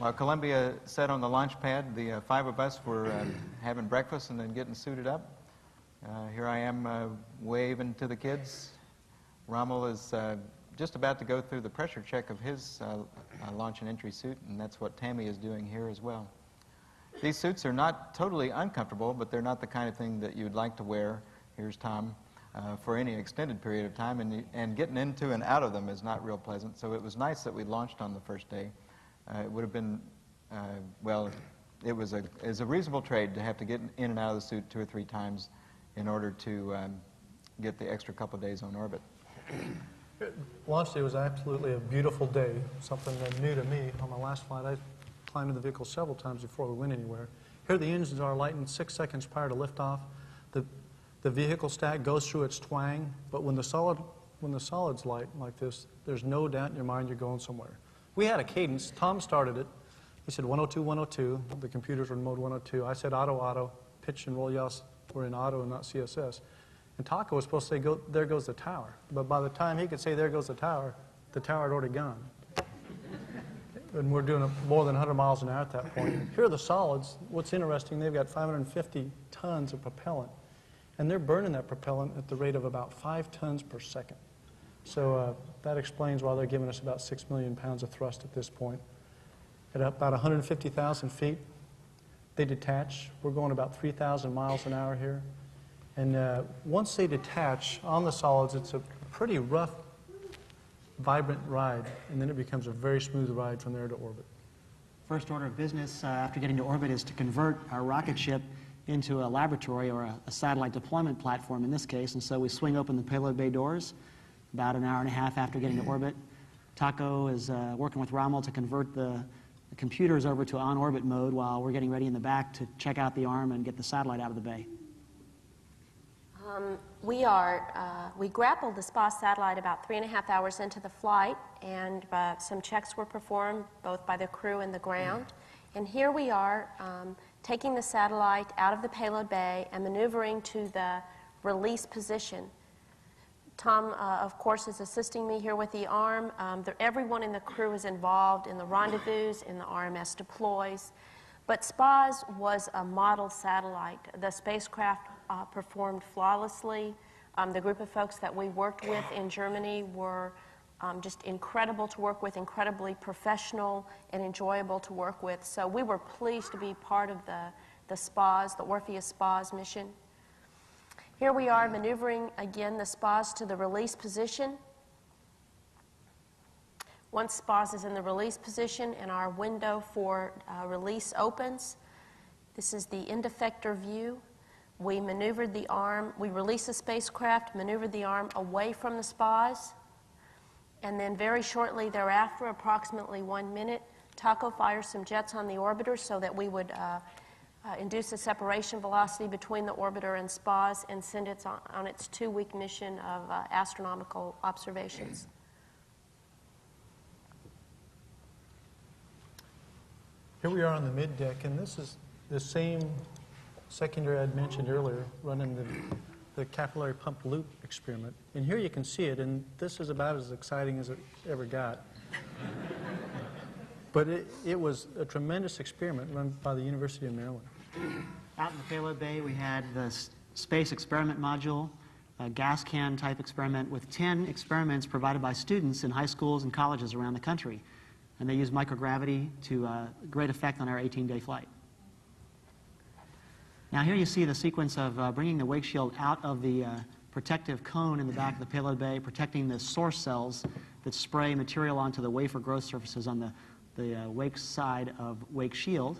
While Columbia sat on the launch pad, the five of us were having breakfast and then getting suited up. Here I am waving to the kids. Rommel is just about to go through the pressure check of his launch and entry suit, and that's what Tammy is doing here as well. These suits are not totally uncomfortable, but they're not the kind of thing that you'd like to wear. Here's Tom. For any extended period of time, and getting into and out of them is not real pleasant. So it was nice that we launched on the first day. It would have been, well, it was a reasonable trade to have to get in and out of the suit 2 or 3 times in order to get the extra couple of days on orbit. Launch day was absolutely a beautiful day, something new to me. On my last flight, I climbed in the vehicle several times before we went anywhere. Here the engines are lighting 6 seconds prior to liftoff. The vehicle stack goes through its twang, but when the solid's light like this, there's no doubt in your mind you're going somewhere. We had a cadence. Tom started it. He said 102, 102. The computers were in mode 102. I said auto, auto. Pitch and roll yells were in auto and not CSS. And Taco was supposed to say, there goes the tower. But by the time he could say, there goes the tower had already gone. And we're doing more than 100 miles an hour at that point. Here are the solids. What's interesting, they've got 550 tons of propellant. And they're burning that propellant at the rate of about 5 tons per second. So that explains why they're giving us about 6 million pounds of thrust at this point. At about 150,000 feet, they detach. We're going about 3,000 miles an hour here. And once they detach on the solids, it's a pretty rough, vibrant ride. And then it becomes a very smooth ride from there to orbit. First order of business after getting to orbit is to convert our rocket ship into a laboratory or a satellite deployment platform in this case. And so we swing open the payload bay doors about an hour and a half after getting to orbit. Taco is working with Rommel to convert the computers over to on-orbit mode while we're getting ready in the back to check out the arm and get the satellite out of the bay. We grappled the SPOS satellite about 3.5 hours into the flight, and some checks were performed both by the crew and the ground. And here we are taking the satellite out of the payload bay and maneuvering to the release position. Tom, of course, is assisting me here with the arm. Everyone in the crew is involved in the rendezvous, in the RMS deploys. But SPOS was a model satellite. The spacecraft performed flawlessly. The group of folks that we worked with in Germany were just incredible to work with, incredibly professional and enjoyable to work with. So we were pleased to be part of the SPOS, the Orpheus SPOS mission. Here we are maneuvering again the SPOS to the release position. Once SPOS is in the release position and our window for release opens, this is the end effector view. We maneuvered the arm, we released the spacecraft, maneuvered the arm away from the SPOS, and then very shortly thereafter, approximately 1 minute, Taco fires some jets on the orbiter so that we would induce a separation velocity between the orbiter and SPOS and send it on its 2-week mission of astronomical observations. Here we are on the mid-deck, and this is the same secondary I'd mentioned earlier, running the capillary pump loop experiment. And here you can see it, and this is about as exciting as it ever got. But it was a tremendous experiment run by the University of Maryland. Out in the payload bay, we had the space experiment module, a gas can type experiment with 10 experiments provided by students in high schools and colleges around the country. And they used microgravity to great effect on our 18-day flight. Now here you see the sequence of bringing the wake shield out of the protective cone in the back of the payload bay, protecting the source cells that spray material onto the wafer growth surfaces on the wake side of wake shield.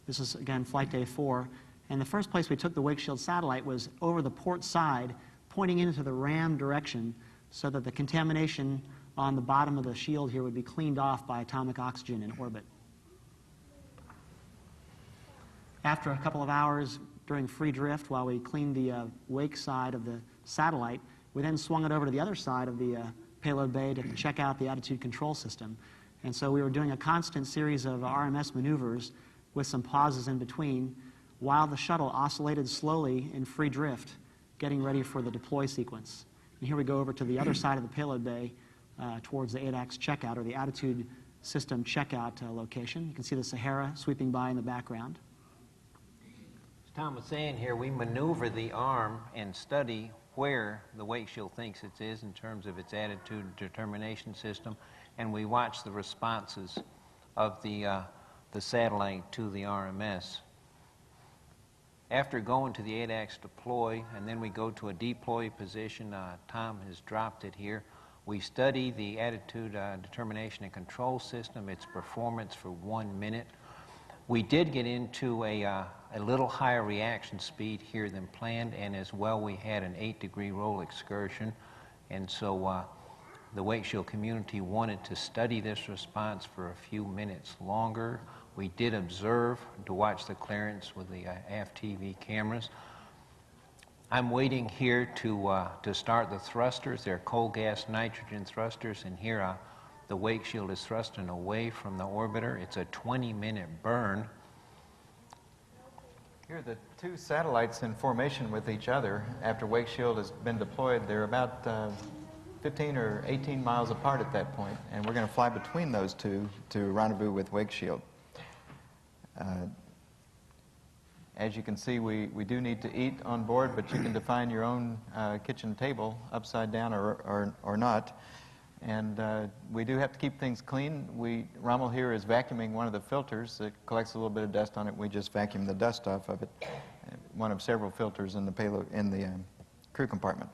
This is, again, flight day 4. And the first place we took the wake shield satellite was over the port side, pointing into the ram direction so that the contamination on the bottom of the shield here would be cleaned off by atomic oxygen in orbit. After a couple of hours during free drift, while we cleaned the wake side of the satellite, we then swung it over to the other side of the payload bay to check out the attitude control system. And so we were doing a constant series of RMS maneuvers with some pauses in between while the shuttle oscillated slowly in free drift, getting ready for the deploy sequence. And here we go over to the other side of the payload bay towards the ADAX checkout, or the attitude system checkout location. You can see the Sahara sweeping by in the background. As Tom was saying here, we maneuver the arm and study where the wake shield thinks it is in terms of its attitude determination system, and we watch the responses of the satellite to the RMS. After going to the ADAX deploy, and then we go to a deploy position, Tom has dropped it here, we study the attitude determination and control system, its performance for 1 minute. We did get into a little higher reaction speed here than planned, and as well we had an 8-degree roll excursion, and so the wake shield community wanted to study this response for a few minutes longer. We did observe to watch the clearance with the aft TV cameras. I'm waiting here to start the thrusters. They're coal gas nitrogen thrusters, and here the wake shield is thrusting away from the orbiter. It's a 20-minute burn. Here are the two satellites in formation with each other after wake shield has been deployed. They're about 15 or 18 miles apart at that point, and we're going to fly between those two to rendezvous with wake shield. As you can see, we do need to eat on board, but you can define your own kitchen table upside down or not. And we do have to keep things clean. Rommel here is vacuuming one of the filters. It collects a little bit of dust on it. We just vacuum the dust off of it. One of several filters in the payload in the crew compartment.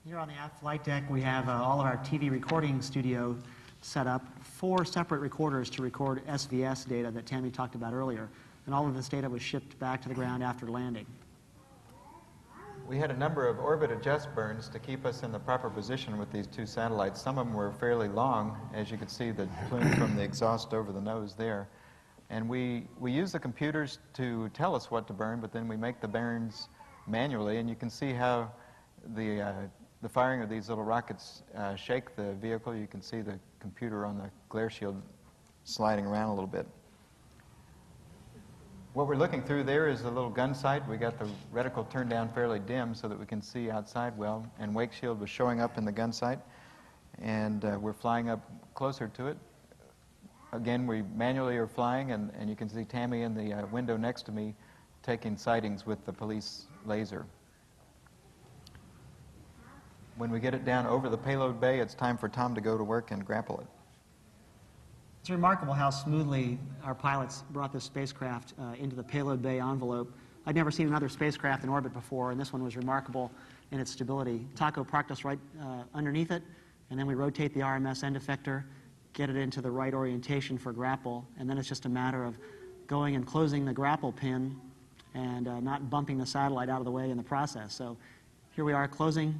Here on the aft flight deck, we have all of our TV recording studio set up, 4 separate recorders to record SVS data that Tammy talked about earlier. And all of this data was shipped back to the ground after landing. We had a number of orbit adjust burns to keep us in the proper position with these two satellites. Some of them were fairly long, as you can see the plume from the exhaust over the nose there. And we use the computers to tell us what to burn, but then we make the burns manually, and you can see how the firing of these little rockets shake the vehicle. You can see the computer on the glare shield sliding around a little bit. What we're looking through there is a little gun sight. We got the reticle turned down fairly dim so that we can see outside well, and wake shield was showing up in the gun sight, and we're flying up closer to it. Again, we manually are flying, and you can see Tammy in the window next to me taking sightings with the police laser. When we get it down over the payload bay, it's time for Tom to go to work and grapple it. It's remarkable how smoothly our pilots brought this spacecraft into the payload bay envelope. I'd never seen another spacecraft in orbit before, and this one was remarkable in its stability. Taco parked us right underneath it, and then we rotate the RMS end effector, get it into the right orientation for grapple, and then it's just a matter of going and closing the grapple pin and not bumping the satellite out of the way in the process. So here we are closing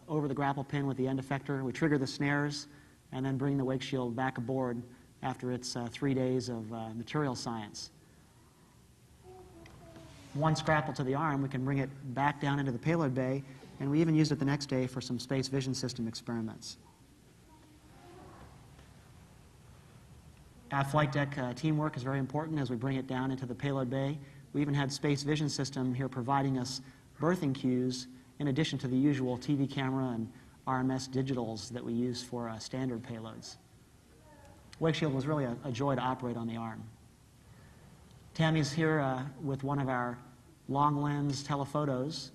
over the grapple pin with the end effector. We trigger the snares and then bring the wake shield back aboard after its 3 days of material science. Once grappled to the arm, we can bring it back down into the payload bay, and we even used it the next day for some space vision system experiments. Aft flight deck teamwork is very important as we bring it down into the payload bay. We even had space vision system here providing us berthing cues in addition to the usual TV camera and RMS digitals that we use for standard payloads. Wake shield was really a joy to operate on the arm. Tammy's here with one of our long lens telephotos,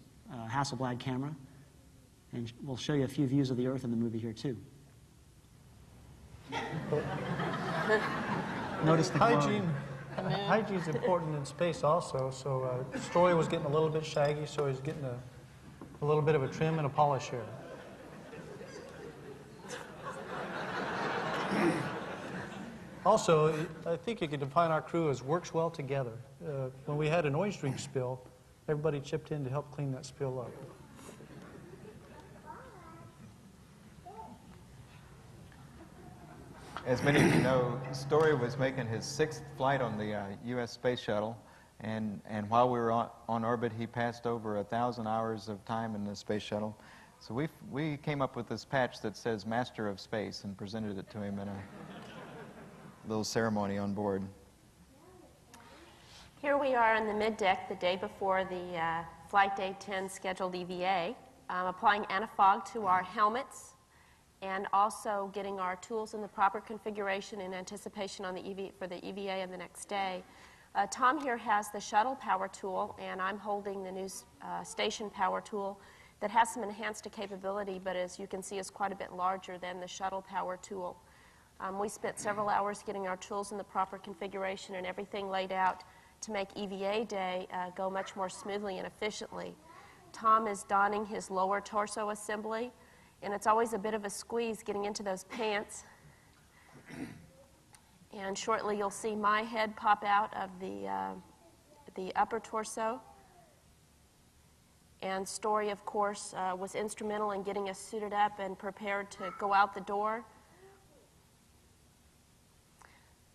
Hasselblad camera, and we'll show you a few views of the Earth in the movie here too. Notice the glow. Hygiene's important in space also, so Story was getting a little bit shaggy, so he's getting a little bit of a trim and a polish here. Also, I think you could define our crew as works well together. When we had an oil streak spill, everybody chipped in to help clean that spill up. As many of you know, Story was making his 6th flight on the U.S. Space Shuttle, and while we were on orbit, he passed over 1,000 hours of time in the Space Shuttle. So we came up with this patch that says Master of Space and presented it to him in a little ceremony on board. Here we are on the middeck the day before the Flight Day 10 scheduled EVA, applying antifog to our helmets and also getting our tools in the proper configuration in anticipation on the for the EVA of the next day. Tom here has the shuttle power tool, and I'm holding the new station power tool that has some enhanced capability, but as you can see is quite a bit larger than the shuttle power tool. We spent several hours getting our tools in the proper configuration and everything laid out to make EVA day go much more smoothly and efficiently. Tom is donning his lower torso assembly, and it's always a bit of a squeeze getting into those pants. And shortly you'll see my head pop out of the upper torso. And Story, of course, was instrumental in getting us suited up and prepared to go out the door.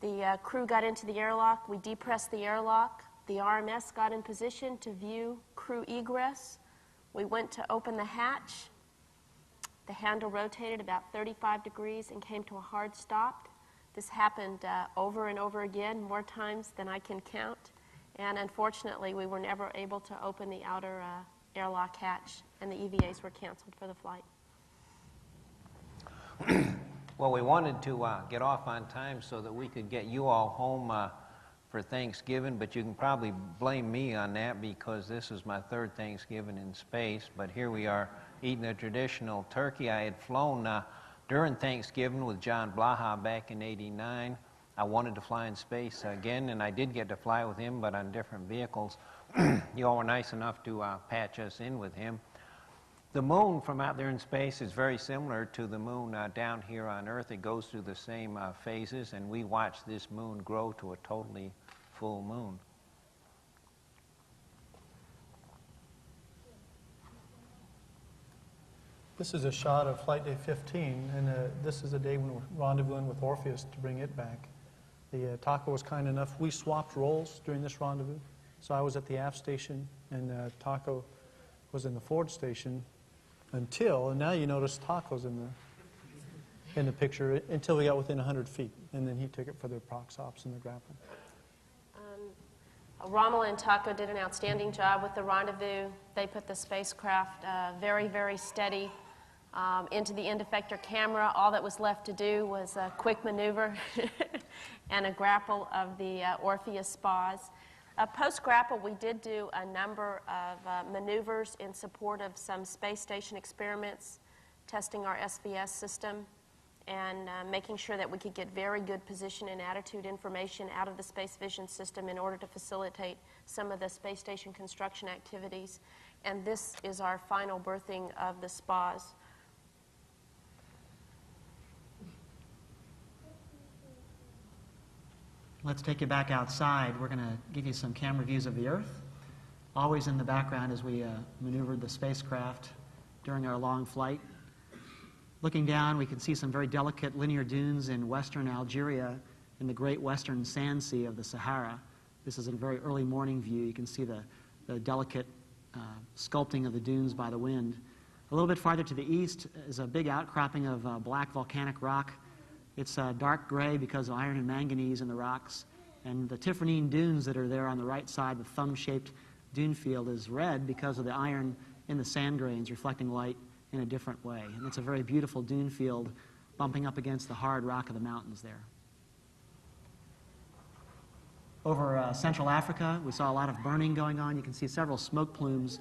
The crew got into the airlock. We depressed the airlock. The RMS got in position to view crew egress. We went to open the hatch. The handle rotated about 35 degrees and came to a hard stop. This happened over and over again, more times than I can count. And unfortunately, we were never able to open the outer airlock hatch, and the EVAs were canceled for the flight. Well, we wanted to get off on time so that we could get you all home for Thanksgiving, but you can probably blame me on that because this is my third Thanksgiving in space. But here we are eating a traditional turkey. I had flown during Thanksgiving with John Blaha back in '89. I wanted to fly in space again, and I did get to fly with him, but on different vehicles. You all were nice enough to patch us in with him. The moon from out there in space is very similar to the moon down here on Earth. It goes through the same phases, and we watched this moon grow to a totally full moon. This is a shot of Flight Day 15, and this is the day when we're rendezvousing with Orpheus to bring it back. The Taco was kind enough. We swapped roles during this rendezvous. So I was at the aft station, and Taco was in the forward station until, and now you notice Taco's in the picture, until we got within 100 feet, and then he took it for the prox ops and the grappling. Rommel and Taco did an outstanding job with the rendezvous. They put the spacecraft very, very steady into the end effector camera. All that was left to do was a quick maneuver and a grapple of the Orpheus spas. Post-grapple, we did do a number of maneuvers in support of some space station experiments, testing our SVS system, and making sure that we could get very good position and attitude information out of the Space Vision system in order to facilitate some of the space station construction activities. And this is our final berthing of the spas. Let's take you back outside. We're going to give you some camera views of the Earth, always in the background as we maneuvered the spacecraft during our long flight. Looking down, we can see some very delicate linear dunes in western Algeria in the great western sand sea of the Sahara. This is a very early morning view. You can see the delicate sculpting of the dunes by the wind. A little bit farther to the east is a big outcropping of black volcanic rock. It's dark gray because of iron and manganese in the rocks. And the Tifernine dunes that are there on the right side, the thumb-shaped dune field, is red because of the iron in the sand grains reflecting light in a different way. And it's a very beautiful dune field bumping up against the hard rock of the mountains there. Over Central Africa, we saw a lot of burning going on. You can see several smoke plumes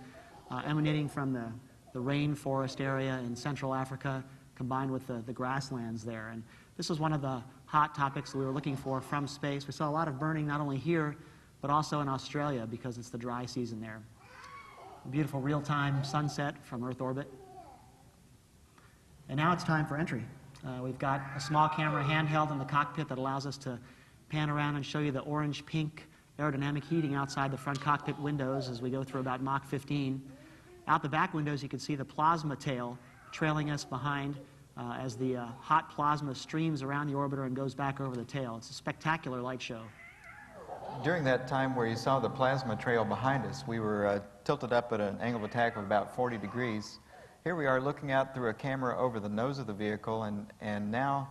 emanating from the rainforest area in Central Africa combined with the grasslands there. And this was one of the hot topics we were looking for from space. We saw a lot of burning not only here, but also in Australia because it's the dry season there. A beautiful real-time sunset from Earth orbit. And now it's time for entry. We've got a small camera handheld in the cockpit that allows us to pan around and show you the orange-pink aerodynamic heating outside the front cockpit windows as we go through about Mach 15. Out the back windows, you can see the plasma tail trailing us behind as the hot plasma streams around the orbiter and goes back over the tail. It's a spectacular light show. During that time where you saw the plasma trail behind us, we were tilted up at an angle of attack of about 40 degrees. Here we are looking out through a camera over the nose of the vehicle, and now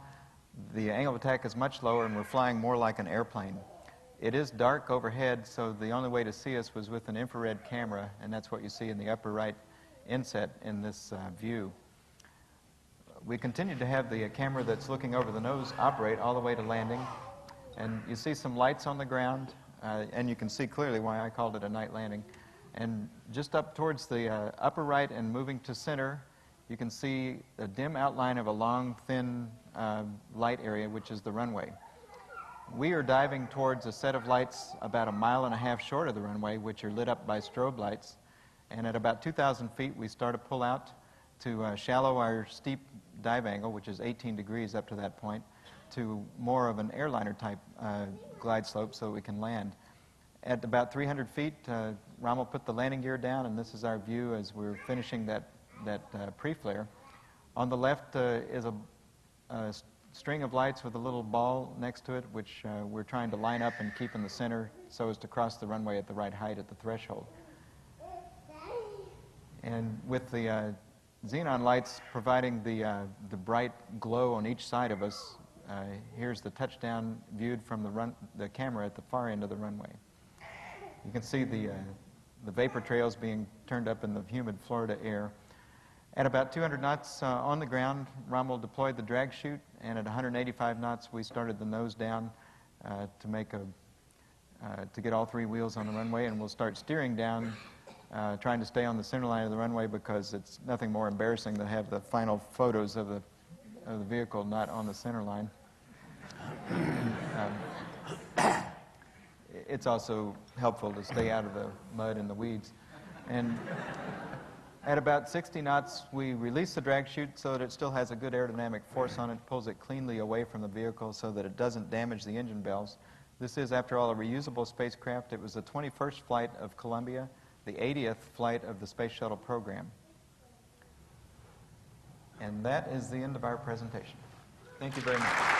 the angle of attack is much lower and we're flying more like an airplane. It is dark overhead, so the only way to see us was with an infrared camera, and that's what you see in the upper right inset in this view. we continue to have the camera that's looking over the nose operate all the way to landing. And you see some lights on the ground, and you can see clearly why I called it a night landing. And just up towards the upper right and moving to center, you can see a dim outline of a long, thin light area, which is the runway. We are diving towards a set of lights about 1.5 miles short of the runway, which are lit up by strobe lights. And at about 2,000 feet, we start to pull out to shallow our steep dive angle, which is 18 degrees up to that point, to more of an airliner type glide slope so we can land. At about 300 feet, Rommel put the landing gear down, and this is our view as we're finishing that pre-flare. On the left is a string of lights with a little ball next to it, which we're trying to line up and keep in the center so as to cross the runway at the right height at the threshold. And with the xenon lights providing the bright glow on each side of us, here's the touchdown viewed from the camera at the far end of the runway. You can see the vapor trails being turned up in the humid Florida air. At about 200 knots on the ground, Rommel deployed the drag chute, and at 185 knots, we started the nose down to get all 3 wheels on the runway, and we'll start steering down, trying to stay on the center line of the runway because it's nothing more embarrassing to have the final photos of the vehicle not on the center line. It's also helpful to stay out of the mud and the weeds. And at about 60 knots, we release the drag chute so that it still has a good aerodynamic force on it, pulls it cleanly away from the vehicle so that it doesn't damage the engine bells. This is, after all, a reusable spacecraft. It was the 21st flight of Columbia, the 80th flight of the Space Shuttle program. And that is the end of our presentation. Thank you very much.